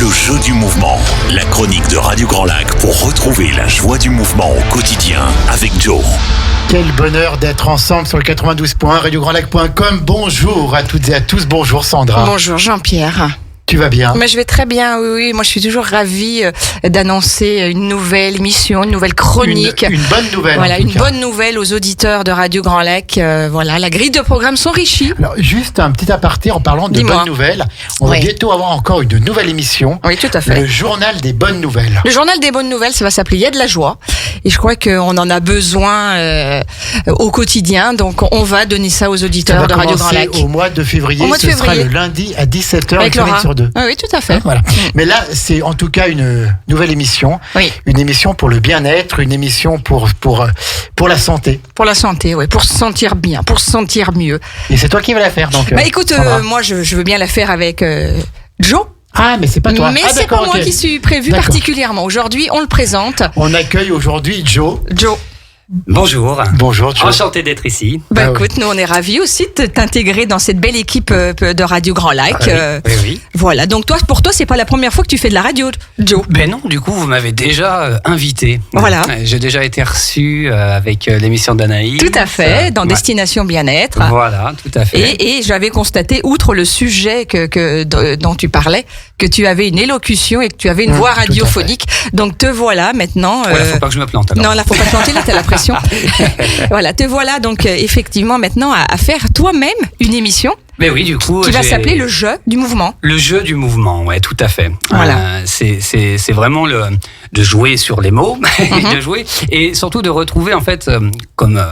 Le jeu du mouvement, la chronique de Radio Grand Lac pour retrouver la joie du mouvement au quotidien avec Joe. Quel bonheur d'être ensemble sur le 92.1 radiograndlac.com. Bonjour à toutes et à tous, bonjour Sandra. Bonjour Jean-Pierre. Tu vas bien? Mais je vais très bien, oui. Moi, je suis toujours ravie d'annoncer une nouvelle émission, une nouvelle chronique. Une bonne nouvelle. Voilà, une bonne nouvelle aux auditeurs de Radio Grand Lac. Voilà, la grille de programme s'enrichit. Alors, juste un petit aparté en parlant de bonnes nouvelles. On va bientôt avoir encore une nouvelle émission. Oui, tout à fait. Le journal des bonnes nouvelles. Le journal des bonnes nouvelles, ça va s'appeler Il y a de la joie. Et je crois qu'on en a besoin au quotidien. Donc, on va donner ça aux auditeurs de Radio Grand Lac. Au mois de février. Sera le lundi à 17h, avec une semaine sur deux. Oui, tout à fait. Voilà. Mais là, c'est en tout cas une nouvelle émission. Oui. Une émission pour le bien-être, une émission pour la santé. Pour la santé, oui. Pour se sentir bien, pour se sentir mieux. Et c'est toi qui vas la faire, donc. Écoute, moi, je veux bien la faire avec Joe. Ah, mais c'est pas toi. Mais c'est pas moi qui suis prévu particulièrement. Aujourd'hui, on le présente. On accueille aujourd'hui Joe. Joe. Bonjour. Bonjour, Joe. Enchanté d'être ici. Écoute, nous on est ravis aussi de t'intégrer dans cette belle équipe de Radio Grand Lac. Oui. Voilà, donc pour toi, c'est pas la première fois que tu fais de la radio, Joe. Ben non, du coup, vous m'avez déjà invité. Voilà. J'ai déjà été reçu avec l'émission d'Anaïs. Tout à fait, dans Destination Bien-être. Voilà, tout à fait. Et j'avais constaté, outre le sujet dont tu parlais, que tu avais une élocution et que tu avais une voix radiophonique. Donc te voilà maintenant. Voilà, faut pas que je me plante alors. Non, là, faut pas te planter, là, t'as la pression. Voilà, te voilà donc effectivement maintenant à faire toi-même une émission. Mais oui, du coup, qui va s'appeler le jeu du mouvement. Le jeu du mouvement, ouais, tout à fait. Voilà. C'est vraiment de jouer sur les mots, de jouer et surtout de retrouver en fait, comme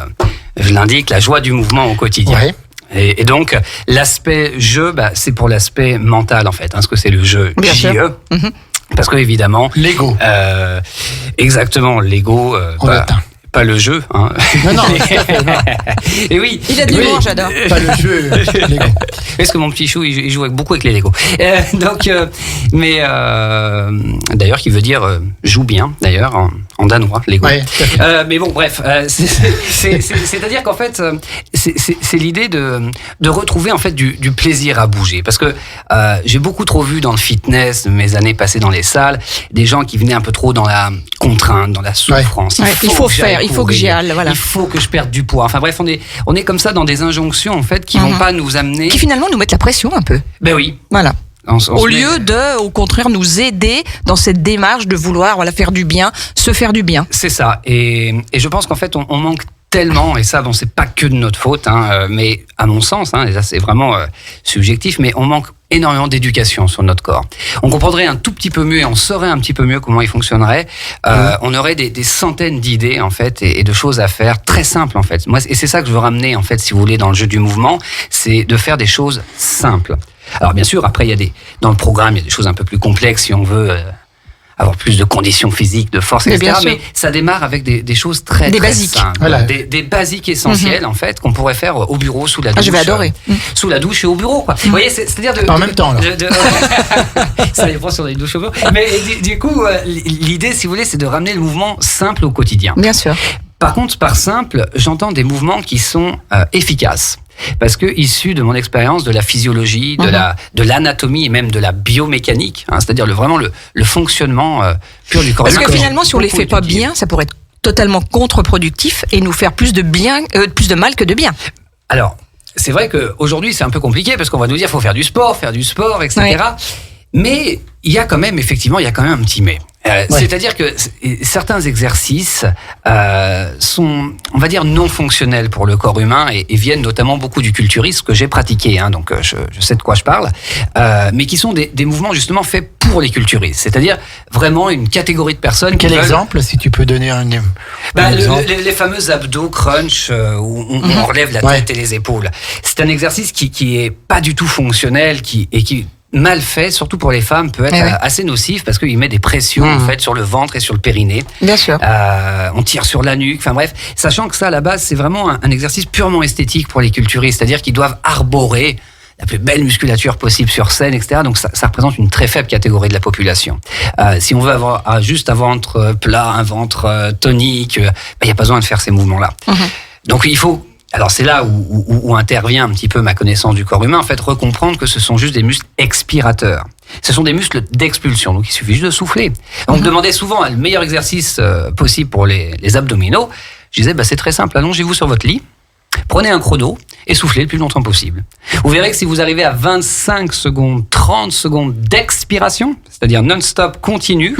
je l'indique, la joie du mouvement au quotidien. Ouais. Et donc l'aspect jeu, c'est pour l'aspect mental en fait, parce que c'est le jeu JE. Parce que évidemment, l'ego. Exactement, l'ego. En latin. Pas le jeu, hein. Non. Et oui. Il a de l'humour, j'adore. Pas le jeu, Lego. Parce que mon petit chou, il joue beaucoup avec les Lego. D'ailleurs, qui veut dire joue bien, d'ailleurs, en danois, Lego. Ouais, mais bon, bref, c'est-à-dire qu'en fait, c'est l'idée de retrouver en fait du plaisir à bouger, parce que j'ai beaucoup trop vu dans le fitness, mes années passées dans les salles, des gens qui venaient un peu trop dans la contrainte, dans la souffrance. Ouais. Il faut faire, il faut que j'y aille, voilà. Il faut que je perde du poids. Enfin bref, on est comme ça dans des injonctions en fait qui vont pas nous amener. Qui finalement nous mettent la pression un peu. Ben oui. Voilà. Au lieu de, au contraire, nous aider dans cette démarche de vouloir faire du bien, se faire du bien. C'est ça. Et je pense qu'en fait, on manque tellement, et ça, c'est pas que de notre faute, mais à mon sens, et ça c'est vraiment subjectif, mais on manque énormément d'éducation sur notre corps. On comprendrait un tout petit peu mieux et on saurait un petit peu mieux comment il fonctionnerait. On aurait des centaines d'idées en fait et de choses à faire très simples en fait. Moi, et c'est ça que je veux ramener en fait, si vous voulez, dans le jeu du mouvement, c'est de faire des choses simples. Alors bien sûr, après dans le programme, il y a des choses un peu plus complexes si on veut avoir plus de conditions physiques, de force, etc. Mais ça démarre avec des choses très basiques. simples. Voilà. Des basiques essentielles, en fait, qu'on pourrait faire au bureau, sous la douche. Je vais adorer. Sous la douche et au bureau, quoi. Vous voyez, c'est-à-dire en même temps, là. Ça dépend si on a une douche au bureau. Mais du coup, l'idée, si vous voulez, c'est de ramener le mouvement simple au quotidien. Bien sûr. Par contre, par simple, j'entends des mouvements qui sont efficaces. Parce que issu de mon expérience de la physiologie, de l'anatomie et même de la biomécanique, c'est-à-dire vraiment le fonctionnement pur du corps. Parce que finalement, si on les fait pas bien, ça pourrait être totalement contre-productif et nous faire plus de mal que de bien. Alors, c'est vrai qu'aujourd'hui, c'est un peu compliqué parce qu'on va nous dire qu'il faut faire du sport, etc. Ouais. Mais il y a quand même un petit mais. C'est-à-dire que certains exercices sont, on va dire, non fonctionnels pour le corps humain et viennent notamment beaucoup du culturisme que j'ai pratiqué, donc je sais de quoi je parle, mais qui sont des mouvements justement faits pour les culturistes, c'est-à-dire vraiment une catégorie de personnes. Quel exemple, si tu peux donner un exemple? Les fameux abdos crunch où on relève la tête et les épaules. C'est un exercice qui est pas du tout fonctionnel qui mal fait, surtout pour les femmes, peut être assez nocif parce qu'il met des pressions en fait sur le ventre et sur le périnée. Bien sûr. On tire sur la nuque. Enfin bref, sachant que ça à la base c'est vraiment un exercice purement esthétique pour les culturistes, c'est-à-dire qu'ils doivent arborer la plus belle musculature possible sur scène, etc. Donc ça représente une très faible catégorie de la population. Si on veut avoir juste un ventre plat, un ventre tonique, il n'y a pas besoin de faire ces mouvements-là. Donc il faut Alors c'est là où intervient un petit peu ma connaissance du corps humain, en fait, recomprendre que ce sont juste des muscles expirateurs. ce sont des muscles d'expulsion. Donc, il suffit juste de souffler. On me demandait souvent le meilleur exercice possible pour les abdominaux. Je disais, c'est très simple. Allongez-vous sur votre lit. Prenez un chrono et soufflez le plus longtemps possible. Vous verrez que si vous arrivez à 25 secondes, 30 secondes d'expiration, c'est-à-dire non-stop continu,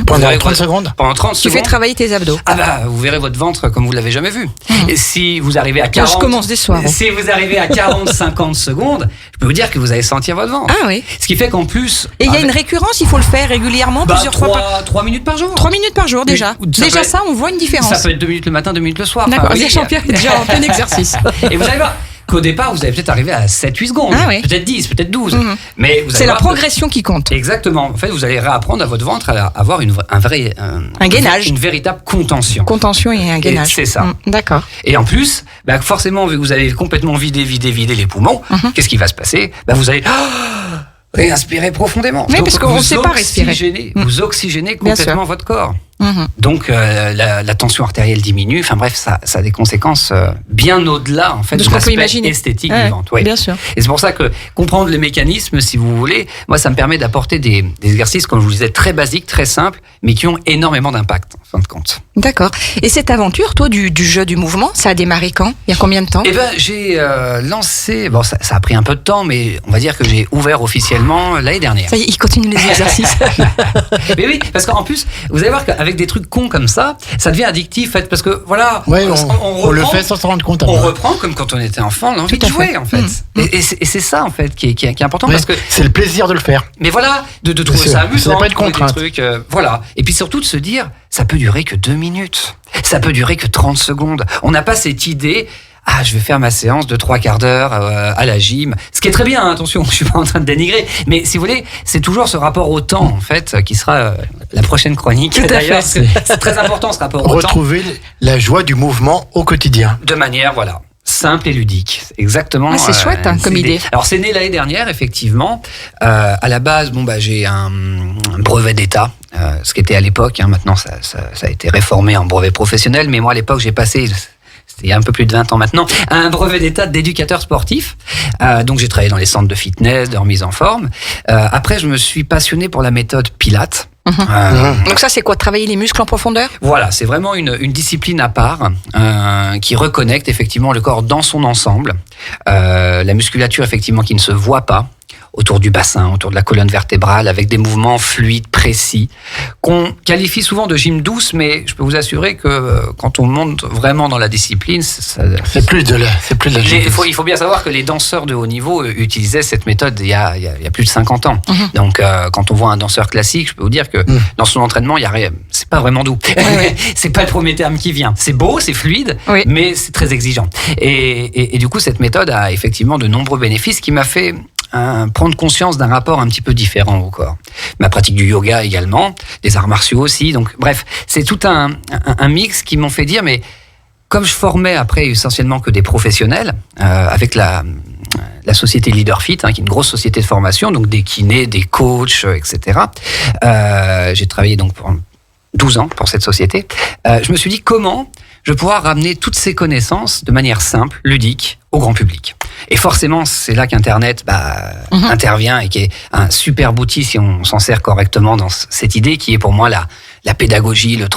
Pendant 30 secondes Pendant 30 Tu secondes. fais travailler tes abdos. Vous verrez votre ventre comme vous l'avez jamais vu. Et si vous arrivez à 40... Je commence des soirs. Si vous arrivez à 40-50 secondes, je peux vous dire que vous allez sentir votre ventre. Ah oui. Ce qui fait qu'en plus... Et il y a une récurrence, il faut le faire régulièrement, plusieurs fois par... 3 minutes par jour. 3 minutes par jour déjà. Mais ça Déjà peut être- ça, on voit une différence. Ça peut être 2 minutes le matin, 2 minutes le soir. D'accord, Enfin, oui. déjà en plein exercice. Et vous allez voir qu'au départ, vous allez peut-être arriver à 7-8 secondes, Ah oui. peut-être 10, peut-être 12. Mais vous allez C'est la voir que- progression qui compte. Exactement. En fait, vous allez réapprendre à votre ventre à avoir un gainage. une véritable contention. Contention et un gainage. c'est ça. D'accord. Et en plus, forcément, vu que vous avez complètement vidé les poumons, qu'est-ce qui va se passer ? Vous allez réinspirer profondément. Oui, Donc, parce qu'on vous ne sait pas respirer. Vous oxygénez Bien sûr. complètement votre corps. Mhm. Donc la tension artérielle diminue. Enfin bref, ça a des conséquences bien au-delà en fait De de ce qu'on peut l'aspect imaginer. esthétique Ouais, du ventre. Oui. bien sûr. Et c'est pour ça que comprendre les mécanismes, si vous voulez, moi ça me permet d'apporter des exercices, comme je vous disais, très basiques, très simples, mais qui ont énormément d'impact en fin de compte. D'accord. Et cette aventure, toi, du jeu du mouvement, ça a démarré quand ? Il y a combien de temps ? Eh ben, j'ai lancé. Bon, ça a pris un peu de temps, mais on va dire que j'ai ouvert officiellement l'année dernière. Ça y est, il continue les exercices. Mais oui, parce qu'en plus, vous allez voir qu'avec des trucs cons comme ça devient addictif, en fait, parce que voilà, Ouais, on le fait sans s'en rendre compte. On après. reprend comme quand on était enfant l'envie Tout de à fait. jouer, en fait. Et c'est ça, en fait, qui est important, Ouais, parce que. c'est le plaisir de le faire. Mais voilà, de trouver sûr. ça Ça amusant, n'a pas de de trouver contrainte. des trucs, voilà. Et puis surtout de se dire, ça peut durer que 2 minutes. Ça peut durer que 30 secondes. On n'a pas cette idée. Je vais faire ma séance de 3 quarts d'heure à la gym. Ce qui est très bien, hein, attention, je suis pas en train de dénigrer. Mais si vous voulez, c'est toujours ce rapport au temps, en fait, qui sera la prochaine chronique. Tout à D'ailleurs, fait. parce que c'est très important, ce rapport au temps. Retrouver la joie du mouvement au quotidien. De manière, voilà, simple et ludique. C'est exactement. Ah, c'est chouette, hein, comme c'est idée. Alors, c'est né l'année dernière, effectivement. À la base, j'ai un brevet d'État, ce qui était à l'époque. Hein, maintenant, ça a été réformé en brevet professionnel. Mais moi, à l'époque, j'ai passé. C'était il y a un peu plus de 20 ans maintenant, un brevet d'état d'éducateur sportif. Donc j'ai travaillé dans les centres de fitness, de remise en forme. Après, je me suis passionné pour la méthode Pilates. Donc ça, c'est quoi ? Travailler les muscles en profondeur ? Voilà, c'est vraiment une discipline à part qui reconnecte effectivement le corps dans son ensemble. La musculature effectivement qui ne se voit pas autour du bassin, autour de la colonne vertébrale, avec des mouvements fluides, précis, qu'on qualifie souvent de gym douce, mais je peux vous assurer que quand on monte vraiment dans la discipline, C'est plus de la il faut bien savoir que les danseurs de haut niveau utilisaient cette méthode il y a plus de 50 ans. Donc, quand on voit un danseur classique, je peux vous dire que dans son entraînement, c'est pas vraiment doux. C'est pas le premier terme qui vient. C'est beau, c'est fluide, Oui. mais c'est très exigeant. Et du coup, cette méthode a effectivement de nombreux bénéfices qui m'a fait prendre conscience d'un rapport un petit peu différent au corps. Ma pratique du yoga également, des arts martiaux aussi. Donc, bref, c'est tout un mix qui m'ont fait dire, mais comme je formais après essentiellement que des professionnels, avec la société Leaderfit, qui est une grosse société de formation, donc des kinés, des coachs, etc. J'ai travaillé donc pour 12 ans pour cette société. Je me suis dit comment je vais pouvoir ramener toutes ces connaissances de manière simple, ludique, au grand public. Et forcément, c'est là qu'Internet intervient et qui est un superbe outil si on s'en sert correctement dans cette idée qui est pour moi la pédagogie, la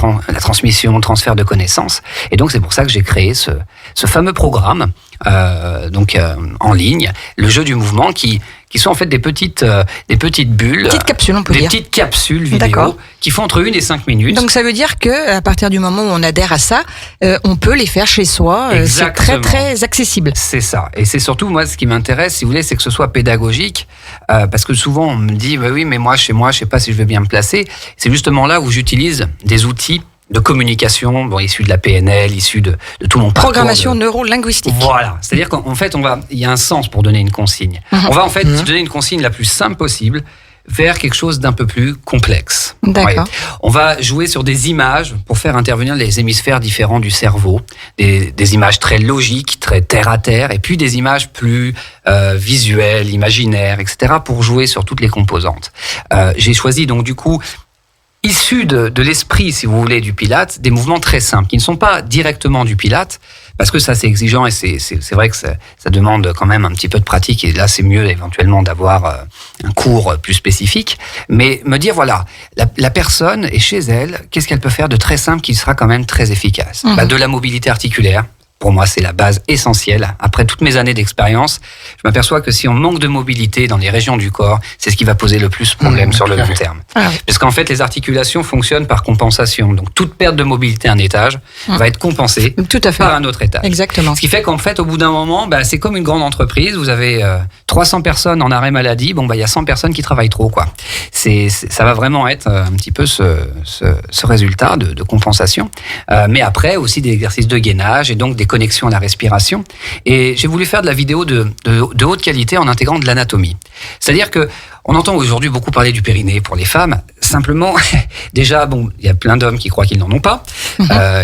transmission, le transfert de connaissances. Et donc, c'est pour ça que j'ai créé ce fameux programme en ligne, le jeu du mouvement, qui sont en fait des petites bulles, Petites capsules, on peut des dire. petites capsules D'accord. vidéo qui font entre 1 et 5 minutes. Donc ça veut dire que à partir du moment où on adhère à ça, on peut les faire chez soi. C'est Exactement. très très accessible. C'est ça. Et c'est surtout, moi, ce qui m'intéresse, si vous voulez, c'est que ce soit pédagogique. Parce que souvent, on me dit, oui, mais moi, chez moi, je sais pas si je vais bien me placer. C'est justement là où j'utilise des outils de communication, issus de la PNL, issus de tout mon parcours. Programmation neuro-linguistique. Voilà. C'est-à-dire qu'en fait, il y a un sens pour donner une consigne. On va en fait donner une consigne la plus simple possible vers quelque chose d'un peu plus complexe. D'accord. On va jouer sur des images pour faire intervenir les hémisphères différents du cerveau, des images très logiques, très terre à terre, et puis des images plus visuelles, imaginaires, etc., pour jouer sur toutes les composantes. J'ai choisi donc du coup, issus de l'esprit, si vous voulez, du Pilates, des mouvements très simples, qui ne sont pas directement du Pilates, parce que ça c'est exigeant et c'est vrai que ça demande quand même un petit peu de pratique et là c'est mieux éventuellement d'avoir un cours plus spécifique, mais me dire voilà, la personne est chez elle, qu'est-ce qu'elle peut faire de très simple qui sera quand même très efficace? De la mobilité articulaire. Pour moi, c'est la base essentielle. Après toutes mes années d'expérience, je m'aperçois que si on manque de mobilité dans les régions du corps, c'est ce qui va poser le plus de problèmes sur le long terme. Parce qu'en fait, les articulations fonctionnent par compensation. Donc, toute perte de mobilité à un étage va être compensée par un autre étage. Exactement. Ce qui fait qu'en fait, au bout d'un moment, c'est comme une grande entreprise. Vous avez 300 personnes en arrêt maladie. Il y a 100 personnes qui travaillent trop, quoi. Ça va vraiment être un petit peu ce résultat de compensation. Mais après, aussi des exercices de gainage et donc des connexions à la respiration. Et j'ai voulu faire de la vidéo de haute qualité en intégrant de l'anatomie. C'est-à-dire que on entend aujourd'hui beaucoup parler du périnée pour les femmes. Simplement, déjà, il y a plein d'hommes qui croient qu'ils n'en ont pas,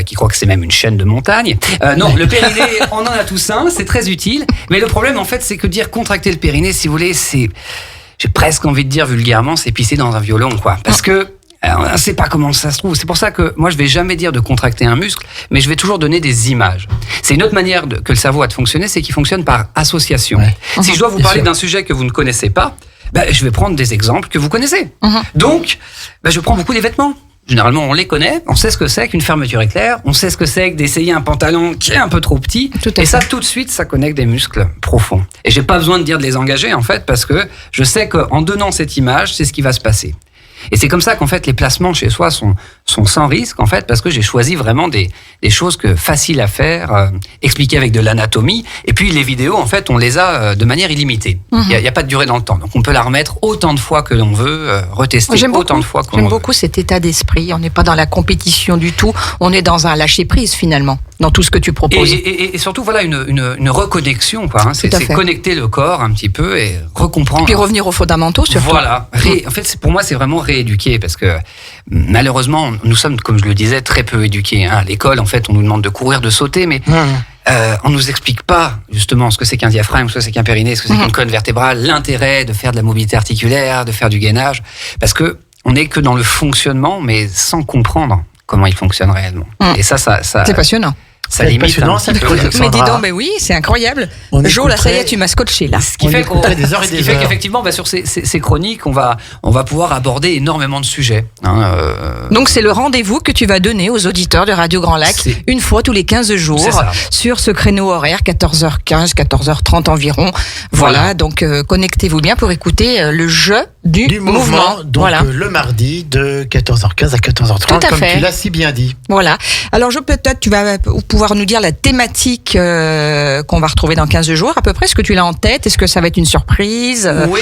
qui croient que c'est même une chaîne de montagne. Non, le périnée, on en a tous un, c'est très utile. Mais le problème, en fait, c'est que dire contracter le périnée, si vous voulez, j'ai presque envie de dire vulgairement, c'est pisser dans un violon, quoi. Parce que on ne sait pas comment ça se trouve. C'est pour ça que moi, je ne vais jamais dire de contracter un muscle, mais je vais toujours donner des images. C'est une autre manière que le cerveau a de fonctionner, c'est qu'il fonctionne par association. Ouais. Si je dois vous parler d'un sujet que vous ne connaissez pas, je vais prendre des exemples que vous connaissez. Donc, je prends beaucoup les vêtements. Généralement, on les connaît, on sait ce que c'est qu'une fermeture éclair, on sait ce que c'est que d'essayer un pantalon qui est un peu trop petit. Et ça, tout de suite, ça connecte des muscles profonds. Et j'ai pas besoin de dire de les engager, en fait, parce que je sais qu'en donnant cette image, c'est ce qui va se passer. Et c'est comme ça qu'en fait les placements chez soi sont sans risque en fait parce que j'ai choisi vraiment des choses faciles à faire, expliquées avec de l'anatomie. Et puis les vidéos en fait on les a de manière illimitée. Il y a pas de durée dans le temps, donc on peut la remettre autant de fois que l'on veut, retester autant de fois que l'on veut. J'aime beaucoup cet état d'esprit. On n'est pas dans la compétition du tout. On est dans un lâcher prise finalement dans tout ce que tu proposes. Et surtout voilà une reconnexion quoi. C'est connecter le corps un petit peu et recomprendre. Et puis revenir aux fondamentaux surtout. Voilà. En fait pour moi c'est vraiment rééduquer parce que malheureusement nous sommes comme je le disais très peu éduqués. À l'école en fait on nous demande de courir, de sauter, mais on nous explique pas justement ce que c'est qu'un diaphragme, ce que c'est qu'un périnée, ce que c'est qu'une colonne vertébrale, l'intérêt de faire de la mobilité articulaire, de faire du gainage, parce que on n'est que dans le fonctionnement mais sans comprendre comment il fonctionne réellement. Et ça c'est passionnant. Ça limite passionnant, un petit peu. Mais dis donc, mais oui, c'est incroyable. Jo, là, ça y est, tu m'as scotché, là. Ce qui fait qu'effectivement, sur ces chroniques, on va pouvoir aborder énormément de sujets. Donc, c'est le rendez-vous que tu vas donner aux auditeurs de Radio Grand Lac une fois tous les 15 jours sur ce créneau horaire, 14h15, 14h30 environ. Voilà, donc connectez-vous bien pour écouter le jeu du mouvement. Donc, le mardi de 14h15 à 14h30, comme tu l'as si bien dit. Voilà. Alors, peut-être, tu vas pouvoir nous dire la thématique qu'on va retrouver dans 15 jours à peu près. Est-ce que tu l'as en tête? Est-ce que ça va être une surprise? Oui,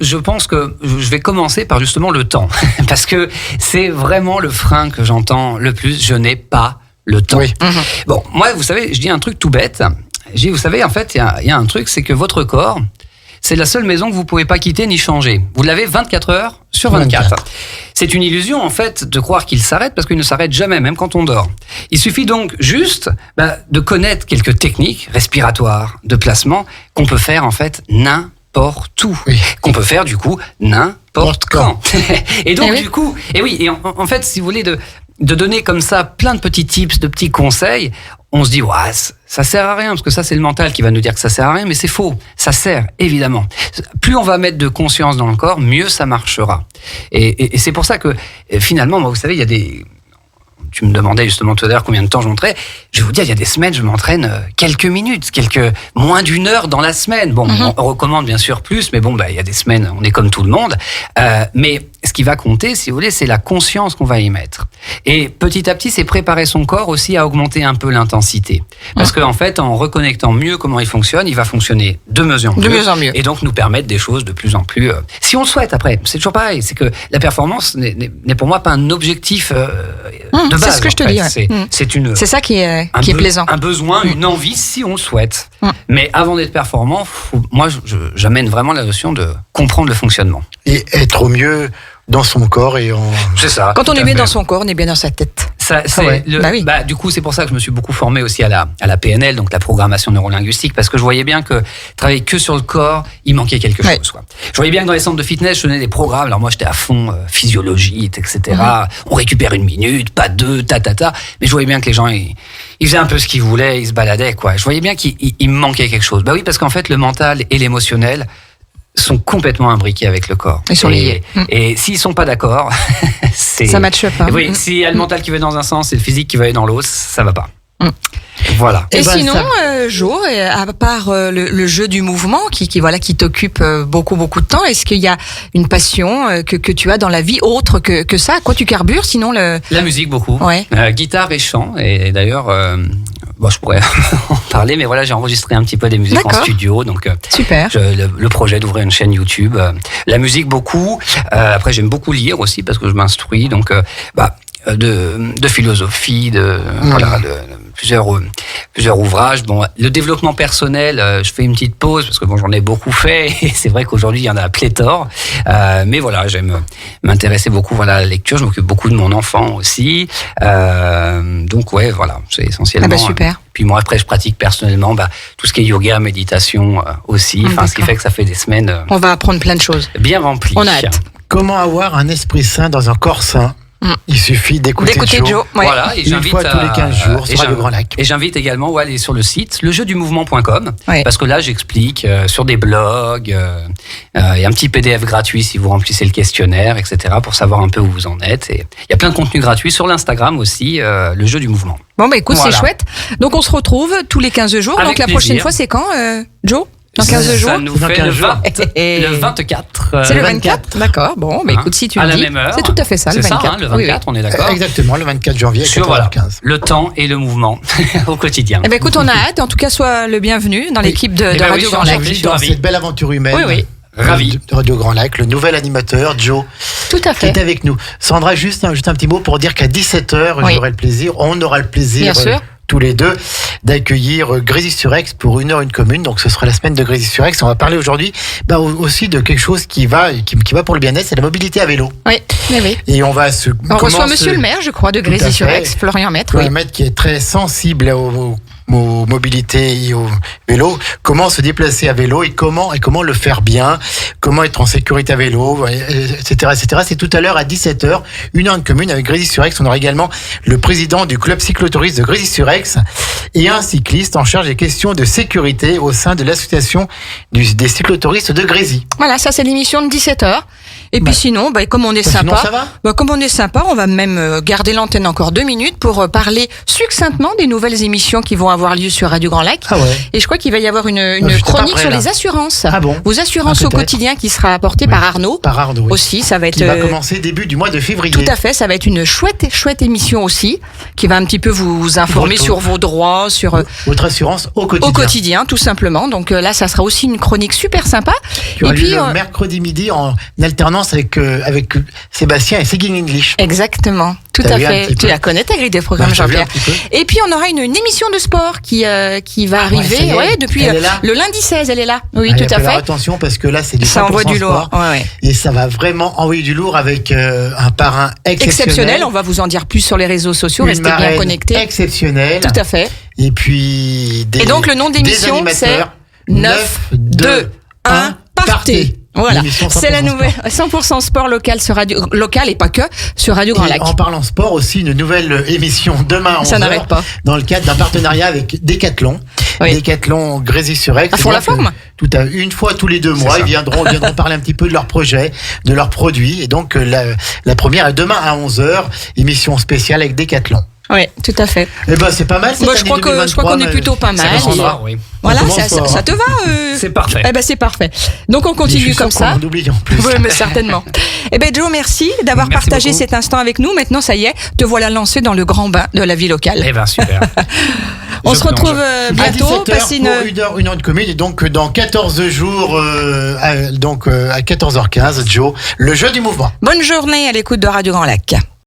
je pense que je vais commencer par justement le temps. Parce que c'est vraiment le frein que j'entends le plus. Je n'ai pas le temps. Oui. Bon, moi, vous savez, je dis un truc tout bête. Vous savez, en fait, il y a un truc, c'est que votre corps, c'est la seule maison que vous pouvez pas quitter ni changer. Vous l'avez 24 heures sur 24. C'est une illusion, en fait, de croire qu'il s'arrête parce qu'il ne s'arrête jamais, même quand on dort. Il suffit donc juste de connaître quelques techniques respiratoires, de placement, qu'on peut faire, en fait, n'importe où. Oui. Qu'on peut faire, du coup, n'importe quand. Et donc, du coup, en fait, si vous voulez, de donner comme ça plein de petits tips, de petits conseils, on se dit, ça sert à rien, parce que ça, c'est le mental qui va nous dire que ça sert à rien, mais c'est faux. Ça sert, évidemment. Plus on va mettre de conscience dans le corps, mieux ça marchera. Et c'est pour ça que, finalement, moi, vous savez, il y a des... Tu me demandais justement tout à l'heure combien de temps je m'entraîne. Je vais vous dire, il y a des semaines, je m'entraîne quelques minutes, moins d'une heure dans la semaine. Bon, on recommande bien sûr plus, mais bon, il y a des semaines, on est comme tout le monde. Mais ce qui va compter, si vous voulez, c'est la conscience qu'on va y mettre. Et petit à petit, c'est préparer son corps aussi à augmenter un peu l'intensité. Parce qu'en fait, en reconnectant mieux comment il fonctionne, il va fonctionner de mieux en mieux. Et donc nous permettre des choses de plus en plus... si on le souhaite après, c'est toujours pareil. C'est que la performance n'est pour moi pas un objectif de base. C'est ce que je te dis. C'est ça qui est plaisant. Un besoin, une envie, si on le souhaite. Mais avant d'être performant, moi, j'amène vraiment la notion de comprendre le fonctionnement. Et être au mieux dans son corps C'est ça. Quand on est bien dans son corps, on est bien dans sa tête. Du coup, c'est pour ça que je me suis beaucoup formé aussi à la PNL, donc la programmation neurolinguistique, parce que je voyais bien que travailler que sur le corps, il manquait quelque chose. Quoi. Je voyais bien que dans les centres de fitness, je donnais des programmes. Alors moi, j'étais à fond physiologie, etc. On récupère 1 minute, pas 2, Mais je voyais bien que les gens, ils faisaient un peu ce qu'ils voulaient, ils se baladaient, quoi. Je voyais bien qu'il me manquait quelque chose. Bah oui, parce qu'en fait, le mental et l'émotionnel sont complètement imbriqués avec le corps. Ils sont liés. Et s'ils sont pas d'accord, ça matche pas. Oui, s'il y a le mental qui va dans un sens et le physique qui va aller dans l'autre, ça va pas. Voilà. Et sinon, Jo, à part le jeu du mouvement qui t'occupe beaucoup de temps, est-ce qu'il y a une passion que tu as dans la vie autre que ça? À quoi tu carbures sinon La musique beaucoup. Ouais. Guitare et chant. Et d'ailleurs, je pourrais en parler, mais voilà, j'ai enregistré un petit peu des musiques en studio, donc super. Le projet d'ouvrir une chaîne YouTube. La musique beaucoup. Après, j'aime beaucoup lire aussi parce que je m'instruis, donc de philosophie, de plusieurs ouvrages. Bon, le développement personnel, je fais une petite pause parce que j'en ai beaucoup fait et c'est vrai qu'aujourd'hui il y en a pléthore. Mais voilà, j'aime m'intéresser beaucoup à la lecture. Je m'occupe beaucoup de mon enfant aussi. Donc ouais, voilà, c'est essentiellement. Super. Puis moi après je pratique personnellement tout ce qui est yoga, méditation aussi. Ce qui fait que ça fait des semaines. On va apprendre plein de choses. Bien remplies. On a hâte. Comment avoir un esprit sain dans un corps sain? Il suffit d'écouter Joe. Ouais. Voilà, et une fois tous les 15 jours sur Radio Grand Lac. Et j'invite également à aller sur le site lejeudumumouvement.com ouais. parce que là j'explique sur des blogs, il y a un petit PDF gratuit si vous remplissez le questionnaire, etc. pour savoir un peu où vous en êtes. Et il y a plein de contenus gratuits sur l'Instagram aussi, le jeu du mouvement. Bon écoute, c'est chouette. Donc on se retrouve tous les 15 jours. Avec donc la plaisir. prochaine fois c'est quand, Joe? Dans 15 jours. Ça nous fait le 24. C'est le 24, d'accord. Bon, écoute, si tu le dis, la même heure. c'est tout à fait ça, le 24. Le 24, on est d'accord. Exactement, le 24 janvier à 14h15. Le temps et le mouvement au quotidien. Écoute, on a hâte. En tout cas, sois le bienvenu dans l'équipe de Radio Grand Lac. Dans cette belle aventure humaine. Oui. Ravi. De Radio Grand Lac, le nouvel animateur, Joe. Tout à fait. Qui est avec nous. Sandra, juste un petit mot pour dire qu'à 17h, on aura le plaisir. Bien sûr. Tous les deux, d'accueillir Grésy-sur-Aix pour 1 heure 1 commune. Donc ce sera la semaine de Grésy-sur-Aix. On va parler aujourd'hui aussi de quelque chose qui va pour le bien-être, c'est la mobilité à vélo. Oui. Et on reçoit monsieur le maire, je crois, de Grésy-sur-Aix, Florian Maître. Florian Maître qui est très sensible aux mobilités et au vélo, comment se déplacer à vélo et comment le faire bien, comment être en sécurité à vélo, etc. C'est tout à l'heure à 17h, 1 heure 1 commune avec Grésy-sur-Aix. On aura également le président du club cyclotourisme de Grésy-sur-Aix et un cycliste en charge des questions de sécurité au sein de l'association des cyclotouristes de Grésy. Voilà, ça c'est l'émission de 17h. Et puis sinon, comme on est sympa, on va même garder l'antenne encore 2 minutes pour parler succinctement des nouvelles émissions qui vont avoir lieu sur Radio Grand Lac. Ah ouais. Et je crois qu'il va y avoir une chronique sur les assurances. Ah bon? Vos assurances au quotidien qui sera apportée par Arnaud. Par Arnaud, oui. Aussi, ça va être. Qui va commencer début du mois de février. Tout à fait, ça va être une chouette émission aussi, qui va un petit peu vous informer sur vos droits, sur votre assurance au quotidien. Au quotidien, tout simplement. Donc là, ça sera aussi une chronique super sympa. Qui aura lieu le mercredi midi en alternance avec Sébastien et Seguin English. Exactement, tout à fait. Tu la connais ta grille de programme, Jean-Pierre. Et puis on aura une émission de sport qui va arriver depuis le lundi 16, elle est là. Oui, tout à fait. Attention parce que là c'est du 100% ça envoie du lourd. Et ça va vraiment envoyer du lourd avec un parrain exceptionnel. On va vous en dire plus sur les réseaux sociaux, restez bien connectés. Exceptionnel. Tout à fait. Et puis et donc le nom d'émission c'est 9, 2, 1, partez. Voilà, c'est la nouvelle 100% sport local sur radio local et pas que sur Radio Grand Lac. En parlant sport aussi, une nouvelle émission demain à 11h. Ça n'arrête pas. Dans le cadre d'un partenariat avec Decathlon. Oui. Decathlon Grésy-sur-Aix. À fond la forme. Une fois tous les 2 mois, ils viendront parler un petit peu de leurs projets, de leurs produits. Et donc la première est demain à 11h, émission spéciale avec Decathlon. Oui, tout à fait. Eh je crois qu'on est plutôt pas mal. Voilà, ça te va C'est parfait. C'est parfait. Donc on continue comme ça. On oublie en plus. Oui, mais certainement. Joe, merci d'avoir partagé beaucoup cet instant avec nous. Maintenant, ça y est, te voilà lancé dans le grand bain de la vie locale. Super. On se retrouve bientôt. Passer une heure de comédie. Donc dans 14 jours, à 14h15, Joe, le jeu du mouvement. Bonne journée à l'écoute de Radio Grand Lac.